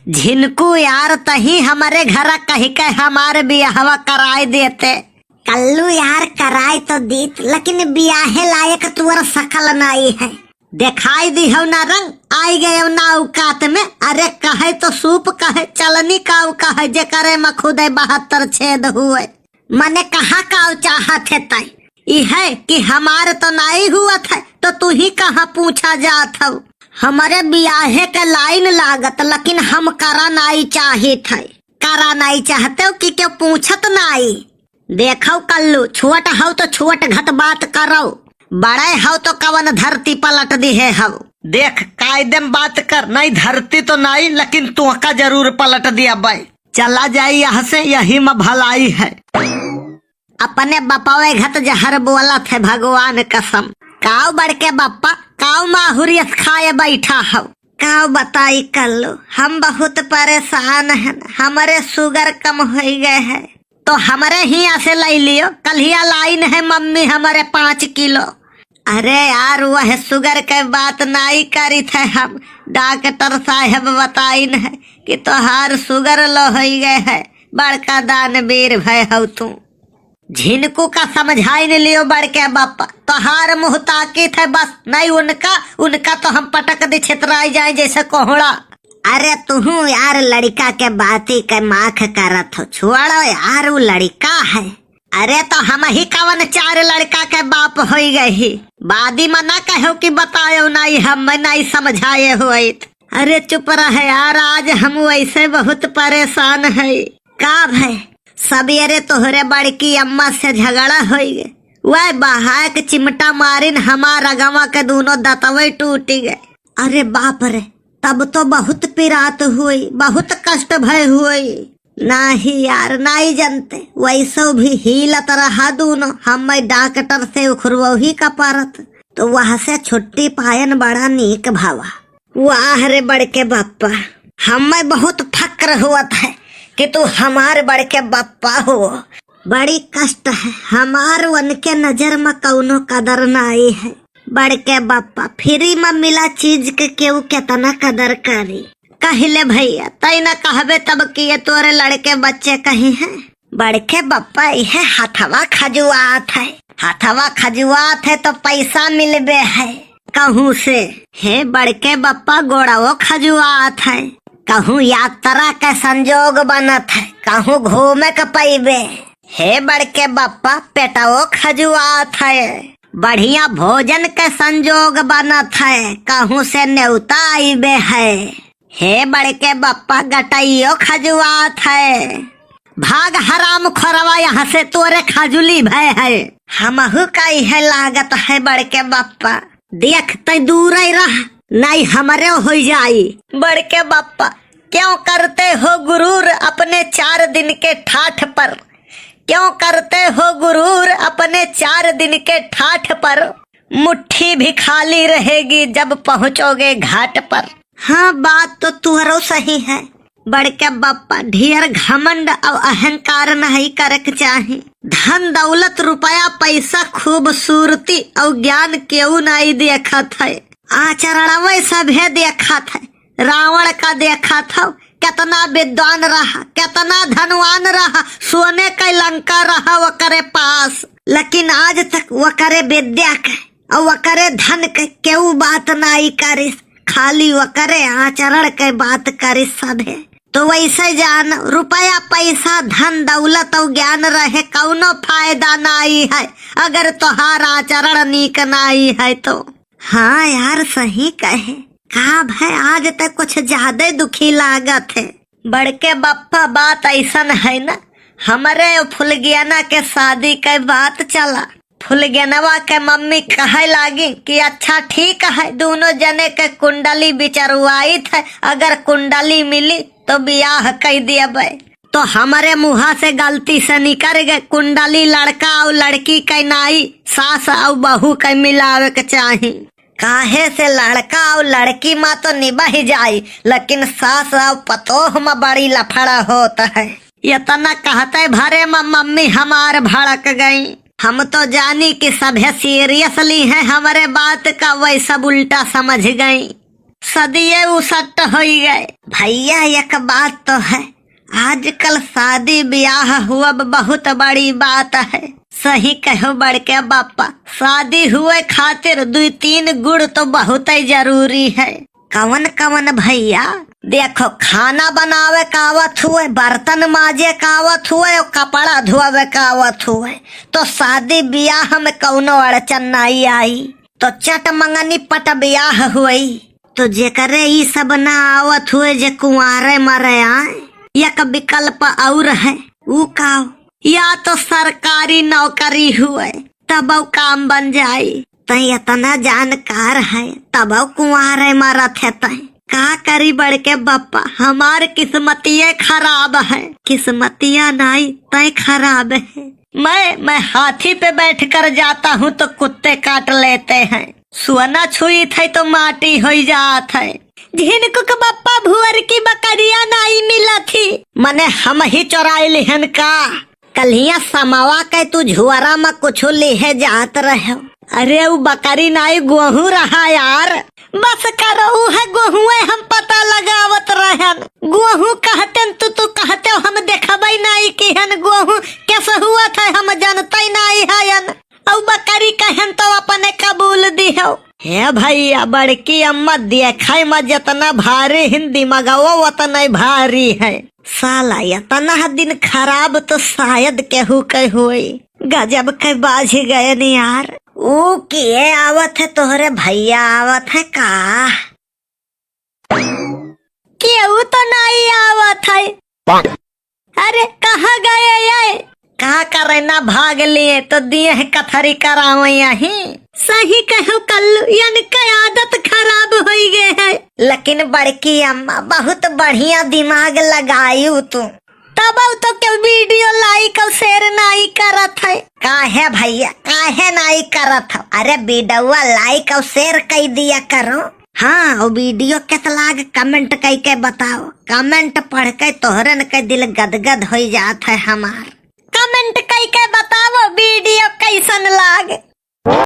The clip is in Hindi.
झिनकू यार तही हमारे घर कही के हमारे बियाहवा कराए देते। कल्लू यार कराए तो दीत, लेकिन बियाहे लायक तुअर शकल नाई है। दिखाई दी हो ना रंग, आई गए ना औकात में। अरे कहे तो सूप कहे चलनी काऊ कहे, जे करे में खुदे 72 छेद हुए। मने कहा काऊ चाहत है तय है कि हमारे तो नहीं हुआ था, तो तू ही कहाँ पूछा जात हो। हमारे बियाहे के लाइन लागत, लेकिन हम करा नहीं चाहे थे। करा नहीं चाहते हो कि क्यों पूछत नहीं। देखो कल्लू, छोट हो तो छोट घट बात करो, बड़े हो तो कवन धरती पलट दी है हो। देख कायदे में बात कर, नहीं धरती तो नहीं, लेकिन तू का जरूर पलट दिया भाई। चला जाई यहाँ से, यही में भलाई है। अपने बपावे घट जहर बोला थे भगवान कसम। काऊ बड़के बप्पा, काऊ माहुरियत खाए बैठा हो। काऊ बताई कल्लू, हम बहुत परेशान हैं, हमारे शुगर कम हो गए है, तो हमारे ही यहाँ से ले लियो। कल ही लाइन है मम्मी हमारे 5 किलो। अरे यार वह शुगर के बात नहीं करी थे हम, डॉक्टर साहब बताइन है कि तोहार शुगर लो हो गए है, बड़का दानवीर भय हो तू। झिनकू का समझाई नहीं लियो बड़के बापा, तोहार मुँह ताकी थे बस, नहीं उनका तो हम पटक दे छितराई जाए जैसे कोहड़ा। अरे तू यार लड़का के बाती के माख करत हो, छोड़ो यार वो लड़का है। अरे तो हम ही कवन 4 लड़का के बाप हो गई, बादी में ना कहो कि बतायो नहीं, हम नहीं समझाए हुए। अरे चुप रहे यार, आज हम वैसे बहुत परेशान है। का भाई सवेरे तोहरे बड़की अम्मा से झगड़ा हो गए, वह बहा के चिमटा मारिन हमारा गवा के दोनों दतवे टूट गए। अरे बाप रे, तब तो बहुत पिरात हुई, बहुत कष्ट भय हुई। नहीं यार नहीं जानते, वैसे भी हिलत रहा दोनों। हम डॉक्टर से उखरवो ही का पारत, तो वहां से छुट्टी पायन बड़ा नीक भावा। वाह रे बड़के बप्पा, हमें बहुत फक्र हुआ था कि तू हमारे बड़के बप्पा हो। बड़ी कष्ट है हमार, उनके नजर में कौनो कदर नहीं है। बड़के बप्पा फ्री में मिला चीज के केहू केतना कदर करी। कहले भैया तई न कहबे तब कि ये तोरे लड़के बच्चे कहीं हैं। बड़के बप्पा यह हथवा खजुआत है, हथवा खजुआत है तो पैसा मिलबे है कहूँ से। हे बड़के बप्पा गोड़ाओ खजुआत है, कहूँ यात्रा के संजोग बनत है, कहूँ घूमे के पैबे। हे बड़के बप्पा पेटाओ खजुआत है, बढ़िया भोजन के संजोग बनत है, कहूँ से न्योता आईबे है। हे बड़के बप्पा गटाइयो खजुआत है, भाग हराम खोरवा यहाँ से तोरे खजुली भय है। हमहु का यह लागत है बड़के बप्पा, देखते दूर ही रह, नहीं हमारे हो जाई। बड़के बप्पा क्यों करते हो गुरूर अपने 4 दिन के ठाठ पर, क्यों करते हो गुरूर अपने 4 दिन के ठाठ पर, मुट्ठी भी खाली रहेगी जब पहुँचोगे घाट पर। हाँ बात तो तुहरो सही है बड़के बप्पा, ढेर घमंड और अहंकार नहीं करक चाहे। धन दौलत रुपया पैसा खूबसूरती और ज्ञान क्यों नहीं देखत है, आचरण सभे देखत है। रावण का देखा था कितना विद्वान रहा, कितना धनवान रहा, सोने का लंका रहा वो करे पास, लेकिन आज तक वो करे विद्या के और वो करे धन के क्यों बात नहीं करी, खाली वो करे आचरण के बात करी सभे। तो वैसे जान रुपया पैसा धन दौलत और ज्ञान रहे कौनो फायदा नहीं है अगर तोहार आचरण नीक नहीं है तो। हाँ यार सही कहे, का भाई आज तक कुछ ज्यादा दुखी लागत है। बड़के बप्पा बात ऐसा है ना, हमारे फुलगियाना के शादी के बात चला, फुलगेनवा के मम्मी कहे लागी कि अच्छा ठीक है, दोनों जने के कुंडली बिचरवाई थे, अगर कुंडली मिली तो ब्याह कह दिए। तो हमारे मुँह से गलती से निकल गए, कुंडली लड़का और लड़की के नाई सास और बहू के मिलावे के चाहिए। काहे से लड़का और लड़की माँ तो निभा जाये, लेकिन सास और पतोह में बड़ी लफड़ा होता है। इतना कहते भरे में मम्मी हमार भड़क गई। हम तो जानी कि सभे सीरियसली है हमारे बात का, वही सब उल्टा समझ गई। सदिये उसट हो गए। भैया एक बात तो है, आजकल शादी ब्याह हुआ बहुत बड़ी बात है। सही कहो बड़के बापा, शादी हुए खातिर 2-3 गुड़ तो बहुत ही जरूरी है। कवन कवन भैया? देखो, खाना बनावे का आवत हुए, बर्तन माजे का आवत हुए और कपड़ा धोवे का आवत हुए, तो शादी ब्याह में कौनो अड़चन नहीं आई। तो चट मंगनी पट ब्याह हुई। तो जेकरे ई सब ना आवत हुए, जे कुंवारे मरे आए, एक विकल्प और है, ऊ का या तो सरकारी नौकरी हुए तब काम बन जाई। तय इतना जानकार है तब कुंवारे मरत है। तय का करी बड़के बप्पा, हमार किस्मतिये खराब है। किस्मतिया नहीं, तय खराब है। मैं हाथी पे बैठ कर जाता हूँ तो कुत्ते काट लेते हैं। सोना छुई थे तो माटी हो जात है। झिनकुक बप्पा, भुअर की बकरिया नहीं मिला थी, मने हम ही चोराई लिहन का। कलिया समावा के तू झुआरा में कुछ लिहे जात रहे। अरे वो बकरी नहीं, गेहूं रहा यार। बस करो है गेहूं, हम पता लगावत रहन। गेहूं कहते तू कहते हो, हम देखबई नहीं कि हन गेहूं कैसे हुआ था, हम जानते नहीं हयन। और बकरी कहन तो अपने कबूल दिहो। हे भैया, बड़की अम्मा देखा में जितना भारी हिंदी मगाओ उतना भारी है। साला इतना दिन खराब तो शायद केहू के हुई। गजब के बाज गए नी यार। ओ के आवत है, तोहरे भैया आवत है का? केहू तो नहीं आवत है। अरे कहाँ गए ये? कहा करे ना, भाग लिए तो दिए है कथरी करावे यहीं। सही कहो कल्लू, यानी की आदत खराब हो गए है। लेकिन बड़की अम्मा बहुत बढ़िया दिमाग लगाई तू। तब तो के वीडियो लाइक और शेयर नहीं करत है। काहे भैया, काहे नहीं करत हो? अरे वीडियो लाइक और शेयर कर दिया करो। हाँ, और वीडियो कैसा लाग कमेंट करके बताओ। कमेंट पढ़ के तोहरन के दिल गदगद हो जात है हमार। कमेंट करके बताओ वीडियो कैसन लाग।